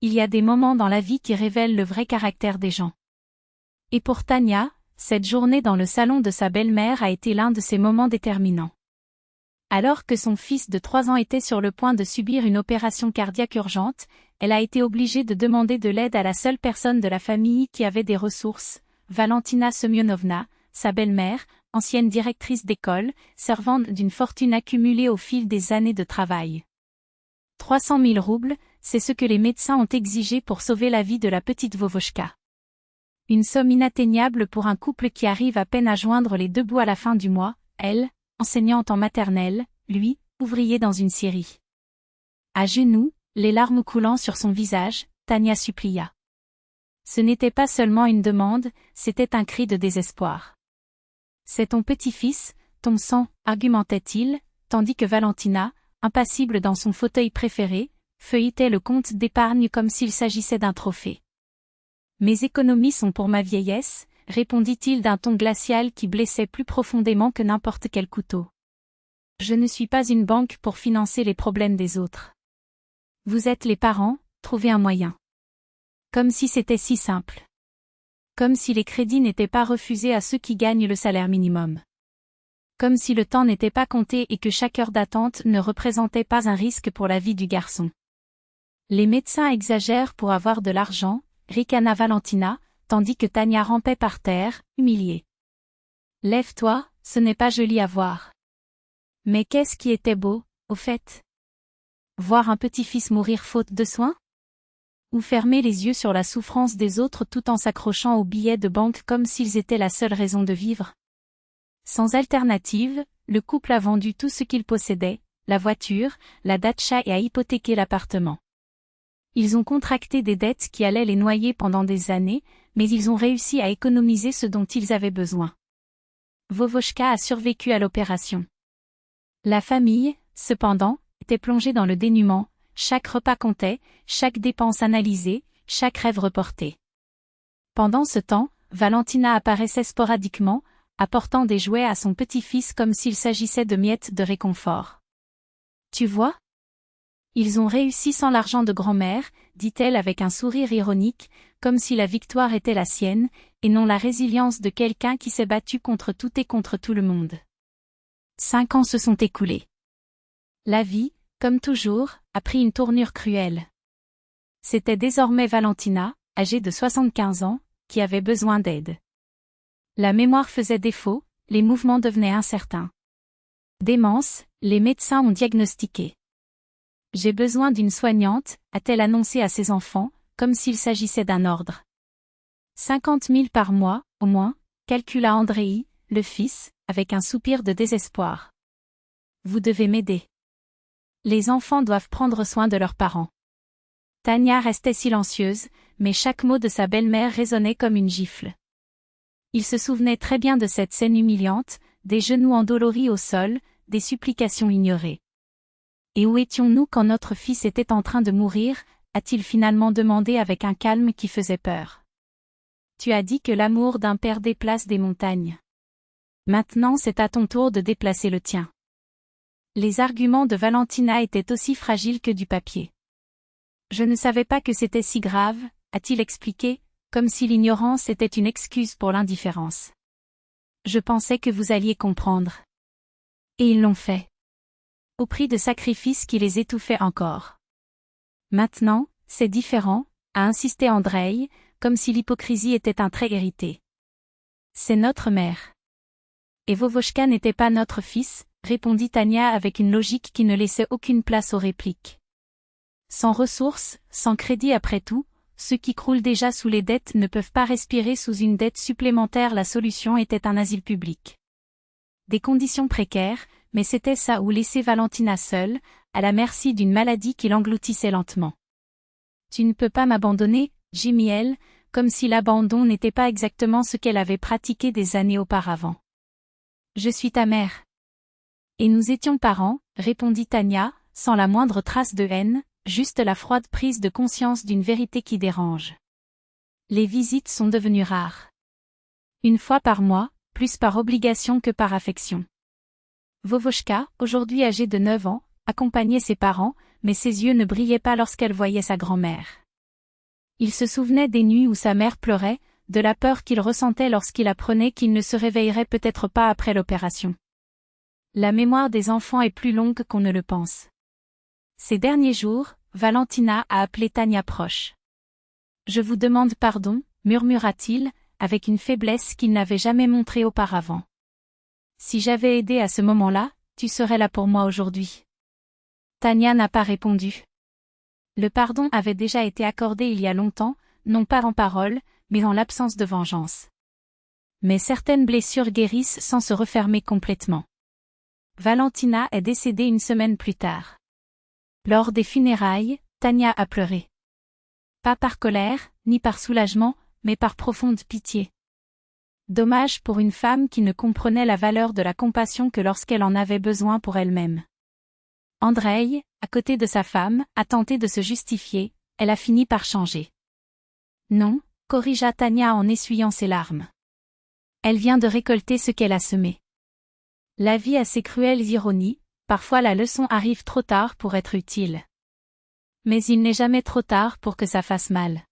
il y a des moments dans la vie qui révèlent le vrai caractère des gens. Et pour Tania, cette journée dans le salon de sa belle-mère a été l'un de ces moments déterminants. Alors que son fils de 3 ans était sur le point de subir une opération cardiaque urgente, elle a été obligée de demander de l'aide à la seule personne de la famille qui avait des ressources, Valentina Semyonovna, sa belle-mère, ancienne directrice d'école, servante d'une fortune accumulée au fil des années de travail. 300 000 roubles, c'est ce que les médecins ont exigé pour sauver la vie de la petite Vovochka. Une somme inatteignable pour un couple qui arrive à peine à joindre les deux bouts à la fin du mois, elle, enseignante en maternelle, lui, ouvrier dans une scierie. À genoux, les larmes coulant sur son visage, Tania supplia. Ce n'était pas seulement une demande, c'était un cri de désespoir. C'est ton petit-fils, ton sang, argumentait-il, tandis que Valentina, impassible dans son fauteuil préféré, feuilletait le compte d'épargne comme s'il s'agissait d'un trophée. Mes économies sont pour ma vieillesse, répondit-il d'un ton glacial qui blessait plus profondément que n'importe quel couteau. Je ne suis pas une banque pour financer les problèmes des autres. Vous êtes les parents, trouvez un moyen. Comme si c'était si simple. Comme si les crédits n'étaient pas refusés à ceux qui gagnent le salaire minimum. Comme si le temps n'était pas compté et que chaque heure d'attente ne représentait pas un risque pour la vie du garçon. Les médecins exagèrent pour avoir de l'argent, ricana Valentina, tandis que Tania rampait par terre, humiliée. Lève-toi, ce n'est pas joli à voir. Mais qu'est-ce qui était beau, au fait? Voir un petit-fils mourir faute de soins? Ou fermer les yeux sur la souffrance des autres tout en s'accrochant aux billets de banque comme s'ils étaient la seule raison de vivre? Sans alternative, le couple a vendu tout ce qu'il possédait, la voiture, la datcha et a hypothéqué l'appartement. Ils ont contracté des dettes qui allaient les noyer pendant des années, mais ils ont réussi à économiser ce dont ils avaient besoin. Vovochka a survécu à l'opération. La famille, cependant, était plongée dans le dénuement, chaque repas comptait, chaque dépense analysée, chaque rêve reporté. Pendant ce temps, Valentina apparaissait sporadiquement, apportant des jouets à son petit-fils comme s'il s'agissait de miettes de réconfort. Tu vois? Ils ont réussi sans l'argent de grand-mère, dit-elle avec un sourire ironique, comme si la victoire était la sienne, et non la résilience de quelqu'un qui s'est battu contre tout et contre tout le monde. 5 ans se sont écoulés. La vie, comme toujours, a pris une tournure cruelle. C'était désormais Valentina, âgée de 75 ans, qui avait besoin d'aide. La mémoire faisait défaut, les mouvements devenaient incertains. Démence, les médecins ont diagnostiqué. J'ai besoin d'une soignante, a-t-elle annoncé à ses enfants, comme s'il s'agissait d'un ordre. 50 000 par mois, au moins, calcula Andreï, le fils, avec un soupir de désespoir. Vous devez m'aider. Les enfants doivent prendre soin de leurs parents. Tania restait silencieuse, mais chaque mot de sa belle-mère résonnait comme une gifle. Il se souvenait très bien de cette scène humiliante, des genoux endoloris au sol, des supplications ignorées. Et où étions-nous quand notre fils était en train de mourir, a-t-il finalement demandé avec un calme qui faisait peur. Tu as dit que l'amour d'un père déplace des montagnes. Maintenant c'est à ton tour de déplacer le tien. Les arguments de Valentina étaient aussi fragiles que du papier. Je ne savais pas que c'était si grave, a-t-il expliqué, comme si l'ignorance était une excuse pour l'indifférence. Je pensais que vous alliez comprendre. Et ils l'ont fait. Au prix de sacrifices qui les étouffaient encore. Maintenant, c'est différent, a insisté Andreï, comme si l'hypocrisie était un trait hérité. C'est notre mère. Et Vovochka n'était pas notre fils, répondit Tania avec une logique qui ne laissait aucune place aux répliques. Sans ressources, sans crédit après tout, ceux qui croulent déjà sous les dettes ne peuvent pas respirer sous une dette supplémentaire. La solution était un asile public. Des conditions précaires, mais c'était ça ou laisser Valentina seule, à la merci d'une maladie qui l'engloutissait lentement. Tu ne peux pas m'abandonner, gémit elle, comme si l'abandon n'était pas exactement ce qu'elle avait pratiqué des années auparavant. Je suis ta mère. Et nous étions parents, répondit Tania, sans la moindre trace de haine, juste la froide prise de conscience d'une vérité qui dérange. Les visites sont devenues rares. 1 fois par mois, plus par obligation que par affection. Vovochka, aujourd'hui âgée de 9 ans, accompagnait ses parents, mais ses yeux ne brillaient pas lorsqu'elle voyait sa grand-mère. Il se souvenait des nuits où sa mère pleurait, de la peur qu'il ressentait lorsqu'il apprenait qu'il ne se réveillerait peut-être pas après l'opération. La mémoire des enfants est plus longue qu'on ne le pense. Ces derniers jours, Valentina a appelé Tania proche. « Je vous demande pardon », murmura-t-il, avec une faiblesse qu'il n'avait jamais montrée auparavant. « Si j'avais aidé à ce moment-là, tu serais là pour moi aujourd'hui. » Tania n'a pas répondu. Le pardon avait déjà été accordé il y a longtemps, non pas en parole, mais en l'absence de vengeance. Mais certaines blessures guérissent sans se refermer complètement. Valentina est décédée une semaine plus tard. Lors des funérailles, Tania a pleuré. Pas par colère, ni par soulagement, mais par profonde pitié. Dommage pour une femme qui ne comprenait la valeur de la compassion que lorsqu'elle en avait besoin pour elle-même. Andreï, à côté de sa femme, a tenté de se justifier, elle a fini par changer. Non, corrigea Tania en essuyant ses larmes. Elle vient de récolter ce qu'elle a semé. La vie a ses cruelles ironies, parfois la leçon arrive trop tard pour être utile. Mais il n'est jamais trop tard pour que ça fasse mal.